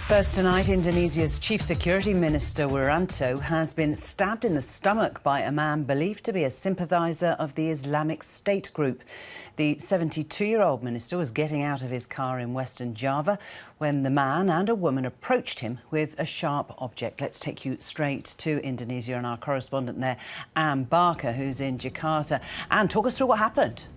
First tonight, Indonesia's Chief Security Minister Wiranto has been stabbed in the stomach by a man believed to be a sympathiser of the Islamic State group. The 72-year-old minister was getting out of his car in Western Java when the man and a woman approached him with a sharp object. Let's take you straight to Indonesia and our correspondent there, Anne Barker, who's in Jakarta. Anne, talk us through what happened.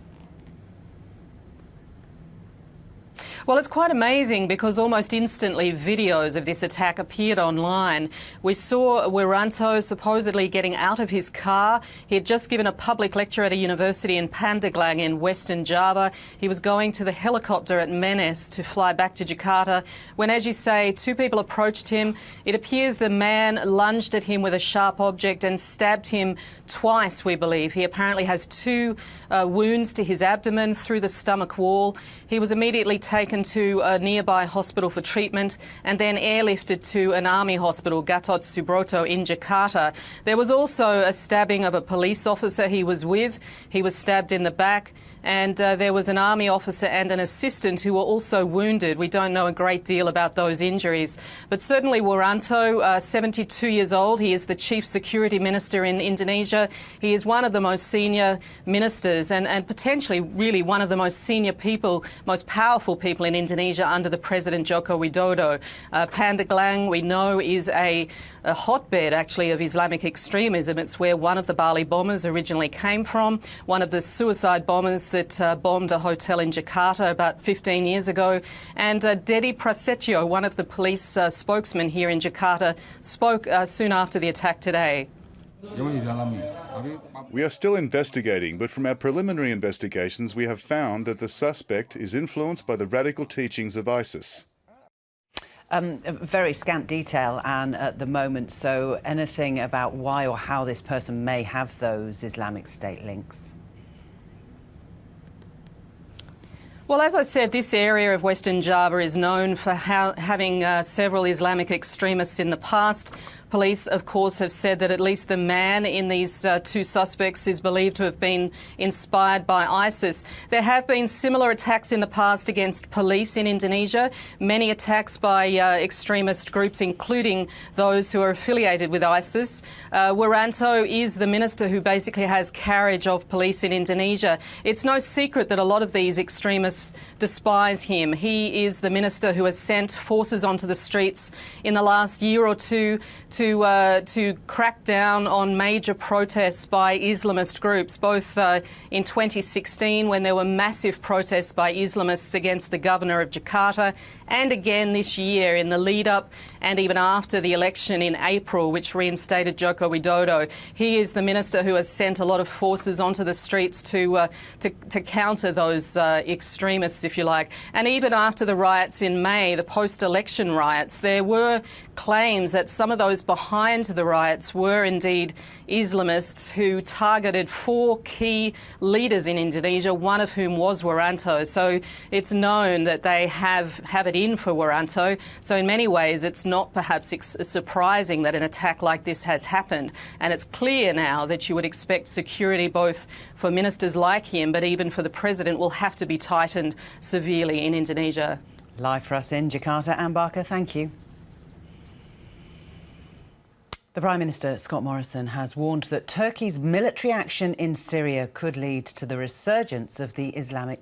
Well, it's quite amazing because almost instantly videos of this attack appeared online. We saw Wiranto supposedly getting out of his car. He had just given a public lecture at a university in Pandeglang in Western Java. He was going to the helicopter at Menes to fly back to Jakarta when, as you say, two people approached him. It appears the man lunged at him with a sharp object and stabbed him twice, we believe. He apparently has two wounds to his abdomen through the stomach wall. He was immediately taken to a nearby hospital for treatment and then airlifted to an army hospital, Gatot Subroto, in Jakarta. There was also a stabbing of a police officer he was with. He was stabbed in the back. And there was an army officer and an assistant who were also wounded. We don't know a great deal about those injuries. But certainly Wiranto, 72 years old, he is the Chief Security Minister in Indonesia. He is one of the most senior ministers and potentially really one of the most senior people, most powerful people in Indonesia under the President Joko Widodo. Pandeglang, we know, is a hotbed, actually, of Islamic extremism. It's where one of the Bali bombers originally came from, one of the suicide bombers that bombed a hotel in Jakarta about 15 years ago. And Dedi Prasetyo, one of the police spokesmen here in Jakarta, spoke soon after the attack today. We are still investigating, but from our preliminary investigations, we have found that the suspect is influenced by the radical teachings of ISIS. Very scant detail, Anne, at the moment. So anything about why or how this person may have those Islamic State links? Well, as I said, this area of Western Java is known for having several Islamic extremists in the past. Police, of course, have said that at least the man in these two suspects is believed to have been inspired by ISIS. There have been similar attacks in the past against police in Indonesia, many attacks by extremist groups, including those who are affiliated with ISIS. Wiranto is the minister who basically has carriage of police in Indonesia. It's no secret that a lot of these extremists despise him. He is the minister who has sent forces onto the streets in the last year or two to crack down on major protests by Islamist groups, both in 2016 when there were massive protests by Islamists against the governor of Jakarta, and again this year in the lead-up and even after the election in April, which reinstated Joko Widodo. He is the minister who has sent a lot of forces onto the streets to counter those extremists, if you like. And even after the riots in May, the post-election riots, there were claims that some of those behind the riots were indeed Islamists who targeted four key leaders in Indonesia, one of whom was Wiranto. So it's known that they have it in for Wiranto. So in many ways, it's not perhaps surprising that an attack like this has happened. And it's clear now that you would expect security both for ministers like him, but even for the president, will have to be tightened severely in Indonesia. Live for us in Jakarta, Anne Barker, thank you. The Prime Minister, Scott Morrison, has warned that Turkey's military action in Syria could lead to the resurgence of the Islamic